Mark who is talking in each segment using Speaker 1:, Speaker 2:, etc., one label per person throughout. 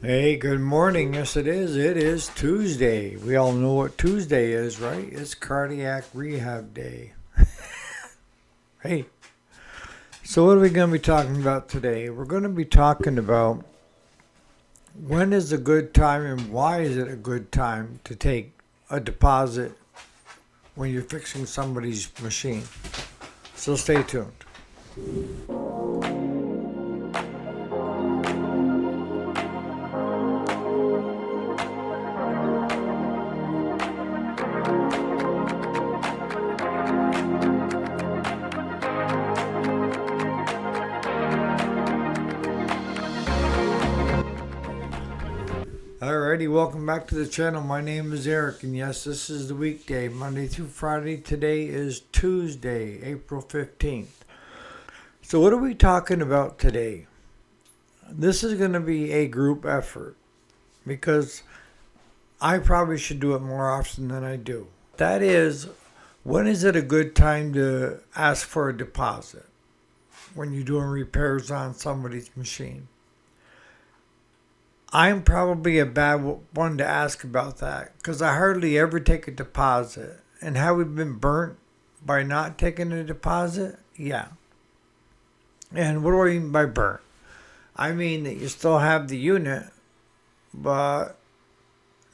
Speaker 1: Hey, good morning. Yes, it is. It is Tuesday. We all know what Tuesday is, right? It's cardiac rehab day. Hey, so what are we going to be talking about today? We're going to be talking about when is a good time and why is it a good time to take a deposit when you're fixing somebody's machine. So stay tuned. Alrighty, welcome back to the channel. My name is Eric, and yes, this is the weekday, Monday through Friday. Today is Tuesday, April 15th. So, what are we talking about today? This is going to be a group effort because I probably should do it more often than I do. That is, when is it a good time to ask for a deposit when you're doing repairs on somebody's machine? I'm probably a bad one to ask about that because I hardly ever take a deposit. And have we been burnt by not taking a deposit? Yeah. And what do I mean by burnt? I mean that you still have the unit, but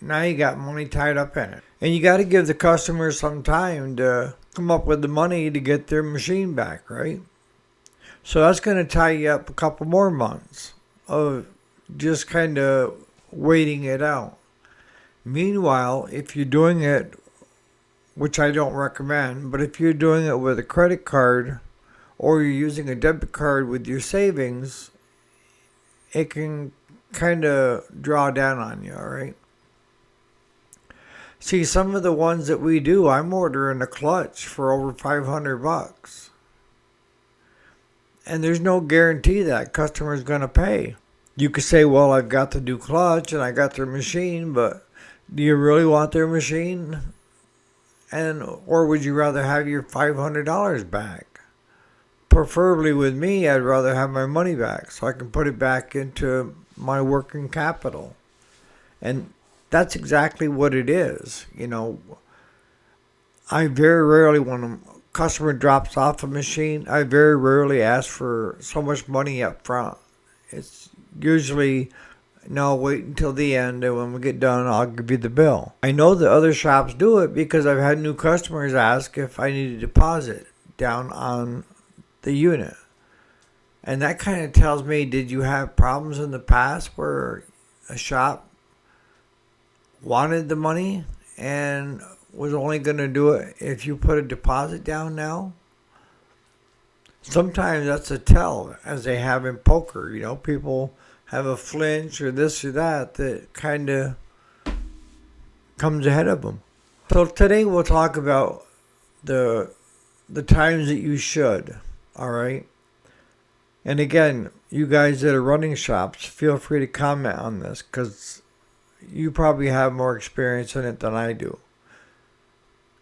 Speaker 1: now you got money tied up in it. And you got to give the customer some time to come up with the money to get their machine back, right? So that's going to tie you up a couple more months of just kind of waiting it out. Meanwhile, if you're doing it, which I don't recommend, but if you're doing it with a credit card or you're using a debit card with your savings, it can kind of draw down on you, all right? See, some of the ones that we do, I'm ordering a clutch for over $500. And there's no guarantee that customer's going to pay. You could say, well, I've got the new clutch and I got their machine, but do you really want their machine? Or would you rather have your $500 back? Preferably with me, I'd rather have my money back so I can put it back into my working capital. And that's exactly what it is. I very rarely, when a customer drops off a machine, I very rarely ask for so much money up front. It's usually, no, wait until the end, and when we get done, I'll give you the bill. I know that other shops do it because I've had new customers ask if I need a deposit down on the unit. And that kind of tells me, did you have problems in the past where a shop wanted the money and was only going to do it if you put a deposit down now? Sometimes that's a tell, as they have in poker. People have a flinch or this or that kind of comes ahead of them. So today we'll talk about the times that you should, all right? And again, you guys that are running shops, feel free to comment on this because you probably have more experience in it than I do.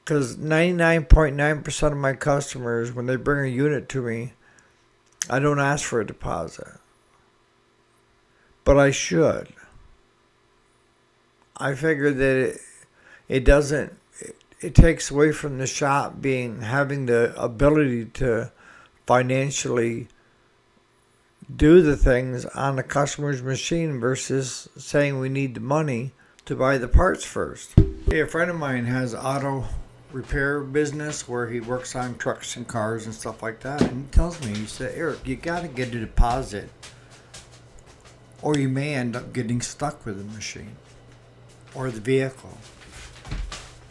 Speaker 1: Because 99.9% of my customers, when they bring a unit to me, I don't ask for a deposit. But I should. I figure that it takes away from the shop having the ability to financially do the things on the customer's machine versus saying we need the money to buy the parts first. Hey, a friend of mine has auto repair business where he works on trucks and cars and stuff like that, and he tells me, he said, Eric, you got to get a deposit or you may end up getting stuck with the machine or the vehicle.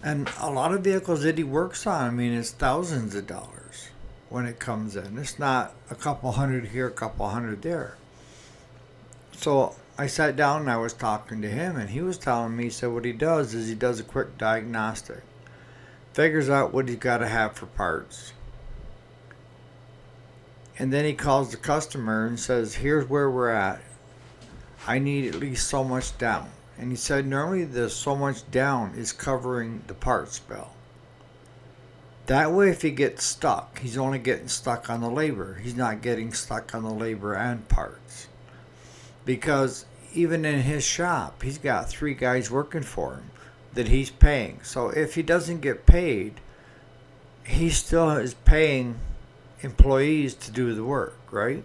Speaker 1: And a lot of vehicles that he works on, I mean, it's thousands of dollars when it comes in. It's not a couple hundred here, a couple hundred there. So I sat down and I was talking to him, and he was telling me, he said what he does is he does a quick diagnostic, figures out what he's got to have for parts, and then he calls the customer and says, here's where we're at. I need at least so much down. And he said normally the so much down is covering the parts bill. That way if he gets stuck, he's only getting stuck on the labor. He's not getting stuck on the labor and parts. Because even in his shop, he's got 3 guys working for him that he's paying. So if he doesn't get paid, he still is paying employees to do the work, right?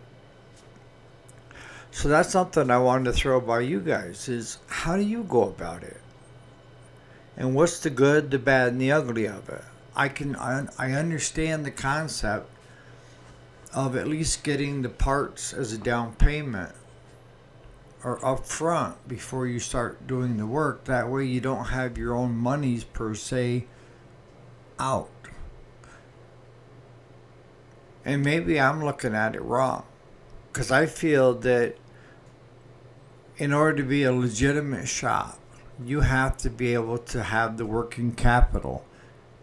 Speaker 1: So that's something I wanted to throw by you guys is how do you go about it? And what's the good, the bad, and the ugly of it? I understand the concept of at least getting the parts as a down payment or up front before you start doing the work. That way you don't have your own monies per se out. And maybe I'm looking at it wrong. Because I feel that in order to be a legitimate shop, you have to be able to have the working capital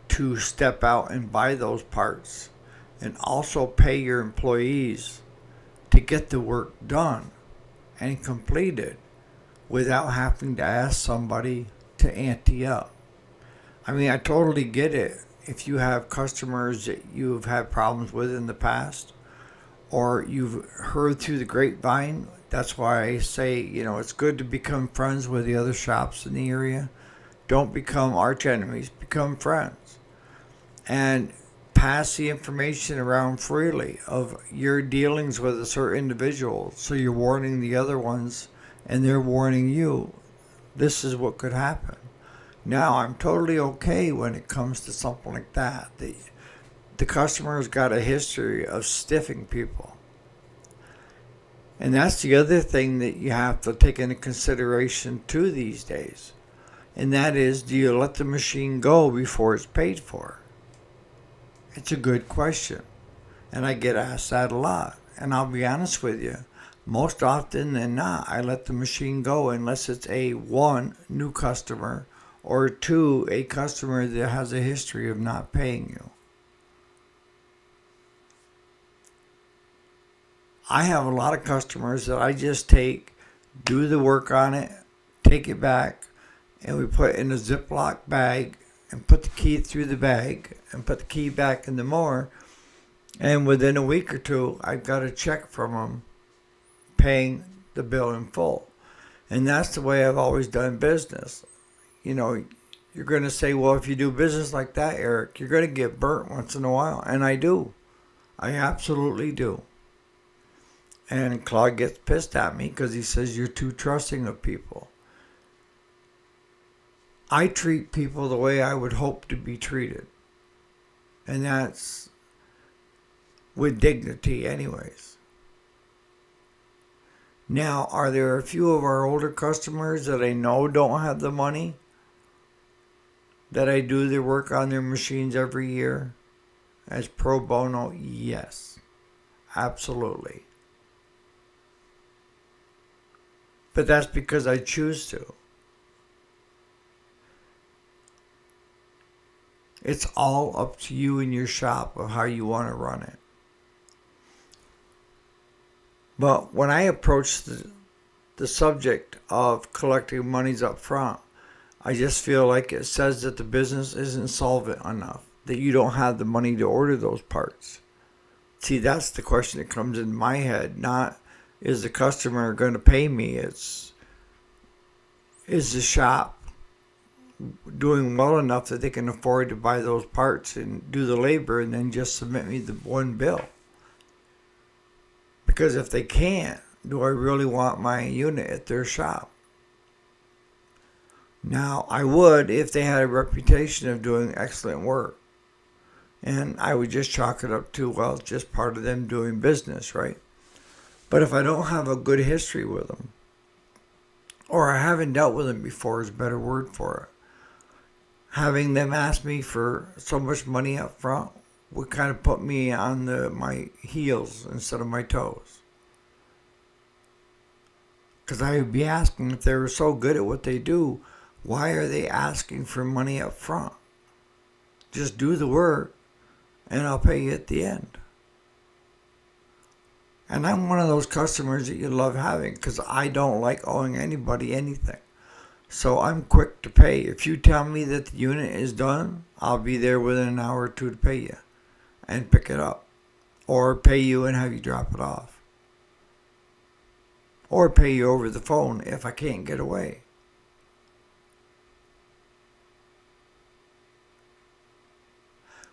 Speaker 1: to step out and buy those parts and also pay your employees to get the work done and completed without having to ask somebody to ante up. I mean, I totally get it if you have customers that you've had problems with in the past or you've heard through the grapevine. That's why I say, it's good to become friends with the other shops in the area. Don't become arch enemies, become friends. And pass the information around freely of your dealings with a certain individual. So you're warning the other ones and they're warning you. This is what could happen. Now, I'm totally okay when it comes to something like that. The customer's got a history of stiffing people. And that's the other thing that you have to take into consideration too these days. And that is, do you let the machine go before it's paid for? It's a good question. And I get asked that a lot. And I'll be honest with you, most often than not, I let the machine go unless it's a 1, new customer, or 2, a customer that has a history of not paying you. I have a lot of customers that I just take, do the work on it, take it back, and we put it in a Ziploc bag and put the key through the bag and put the key back in the mower. And within a week or 2, I've got a check from them paying the bill in full. And that's the way I've always done business. You're going to say, well, if you do business like that, Eric, you're going to get burnt once in a while. And I do. I absolutely do. And Claude gets pissed at me because he says you're too trusting of people. I treat people the way I would hope to be treated. And that's with dignity anyways. Now, are there a few of our older customers that I know don't have the money? That I do their work on their machines every year? As pro bono? Yes. Absolutely. But that's because I choose to. It's all up to you and your shop of how you want to run it. But when I approach the subject of collecting monies up front, I just feel like it says that the business isn't solvent enough, that you don't have the money to order those parts. See, that's the question that comes in my head, not is the customer going to pay me? Is the shop doing well enough that they can afford to buy those parts and do the labor and then just submit me the one bill? Because if they can't, do I really want my unit at their shop? Now, I would if they had a reputation of doing excellent work. And I would just chalk it up to, well, it's just part of them doing business, right? But if I don't have a good history with them, or I haven't dealt with them before is a better word for it, having them ask me for so much money up front would kind of put me on my heels instead of my toes. Because I would be asking, if they were so good at what they do, why are they asking for money up front? Just do the work and I'll pay you at the end. And I'm one of those customers that you love having because I don't like owing anybody anything. So I'm quick to pay. If you tell me that the unit is done, I'll be there within an hour or 2 to pay you and pick it up. Or pay you and have you drop it off. or pay you over the phone if I can't get away.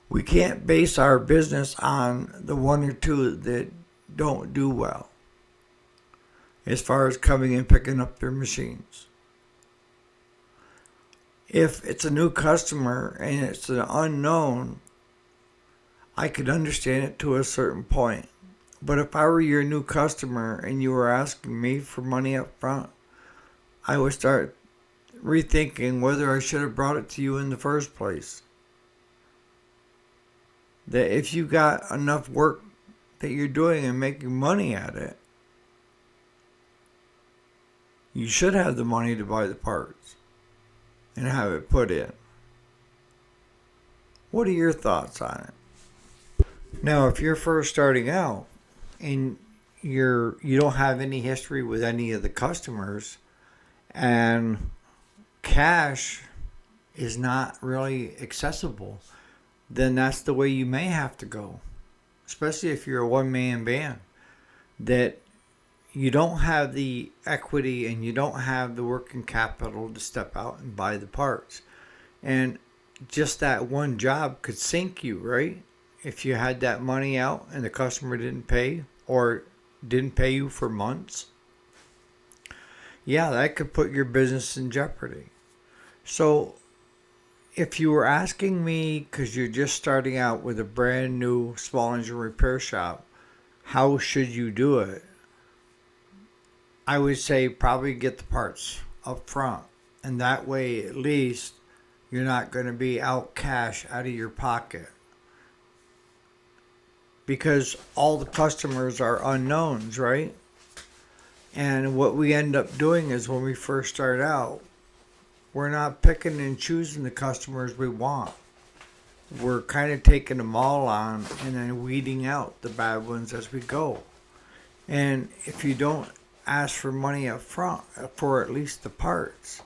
Speaker 1: We can't base our business on the one or two that don't do well as far as coming and picking up their machines. If it's a new customer and it's an unknown, I could understand it to a certain point. But if I were your new customer and you were asking me for money up front, I would start rethinking whether I should have brought it to you in the first place. That if you got enough work that you're doing and making money at it, you should have the money to buy the parts and have it put in. What are your thoughts on it? Now, if you're first starting out and you don't have any history with any of the customers and cash is not really accessible, then that's the way you may have to go. Especially if you're a one-man band, that you don't have the equity and you don't have the working capital to step out and buy the parts. And just that one job could sink you, right? If you had that money out and the customer didn't pay or didn't pay you for months, yeah, that could put your business in jeopardy. So if you were asking me, because you're just starting out with a brand new small engine repair shop, how should you do it? I would say probably get the parts up front. And that way, at least, you're not going to be out cash out of your pocket. Because all the customers are unknowns, right? And what we end up doing is when we first start out, we're not picking and choosing the customers we want. We're kind of taking them all on and then weeding out the bad ones as we go. And if you don't ask for money up front for at least the parts,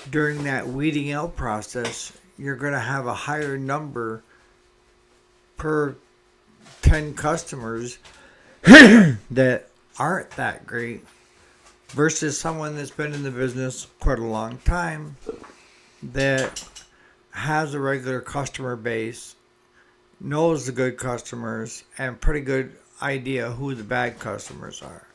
Speaker 1: during that weeding out process, you're going to have a higher number per 10 customers that aren't that great versus someone that's been in the business quite a long time that has a regular customer base, knows the good customers, and pretty good idea who the bad customers are.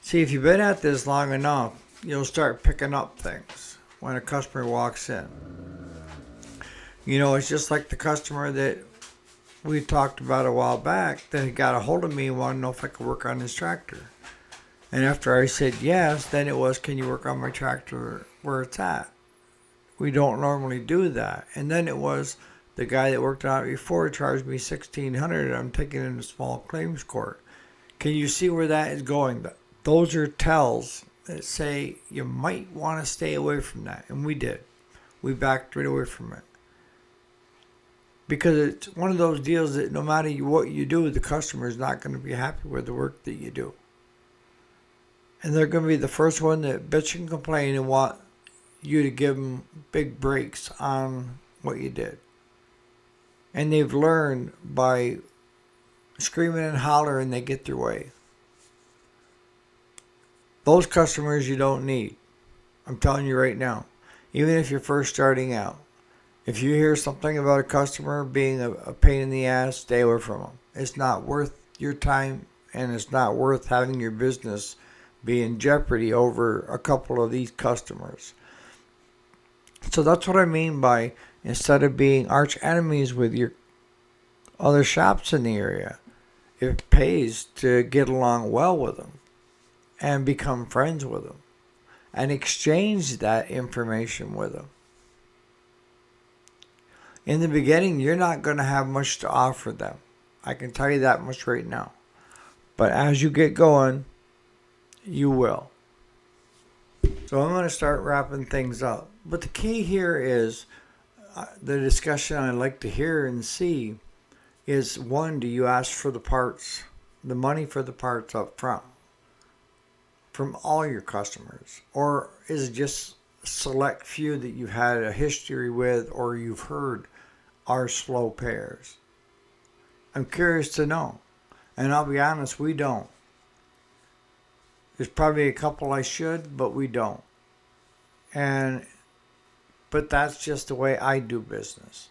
Speaker 1: See, if you've been at this long enough, you'll start picking up things when a customer walks in. You know, it's just like the customer that we talked about a while back that got a hold of me and wanted to know if I could work on his tractor. And after I said yes, then it was, can you work on my tractor where it's at? We don't normally do that. And then it was, the guy that worked on it before charged me $1,600 and I'm taking it in a small claims court. Can you see where that is going? Those are tells that say you might want to stay away from that. And we did. We backed right away from it. Because it's one of those deals that no matter what you do, the customer is not going to be happy with the work that you do. And they're going to be the first one that bitch and complain and want you to give them big breaks on what you did. And they've learned by screaming and hollering they get their way. Those customers you don't need. I'm telling you right now. Even if you're first starting out. If you hear something about a customer being a pain in the ass, stay away from them. It's not worth your time and it's not worth having your business be in jeopardy over a couple of these customers. So that's what I mean by instead of being arch enemies with your other shops in the area, it pays to get along well with them and become friends with them and exchange that information with them. In the beginning, you're not going to have much to offer them. I can tell you that much right now. But as you get going, you will. So I'm going to start wrapping things up. But the key here is the discussion I like to hear and see is, one, do you ask for the parts, the money for the parts up front from all your customers? Or is it just a select few that you've had a history with or you've heard are slow payers? I'm curious to know. And I'll be honest, we don't. There's probably a couple I should, but we don't. And but that's just the way I do business.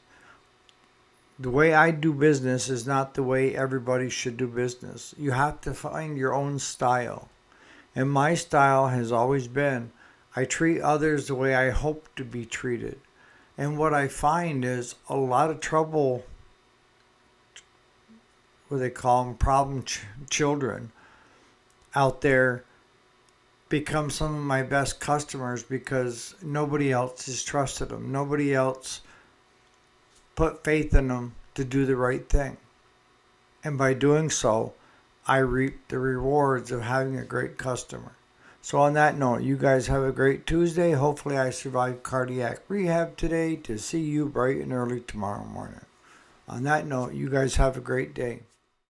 Speaker 1: The way I do business is not the way everybody should do business. You have to find your own style. And my style has always been I treat others the way I hope to be treated. And what I find is a lot of trouble, what they call them, problem children out there become some of my best customers because nobody else has trusted them. Nobody else put faith in them to do the right thing. And by doing so, I reap the rewards of having a great customer. So on that note, you guys have a great Tuesday. Hopefully I survived cardiac rehab today to see you bright and early tomorrow morning. On that note, you guys have a great day.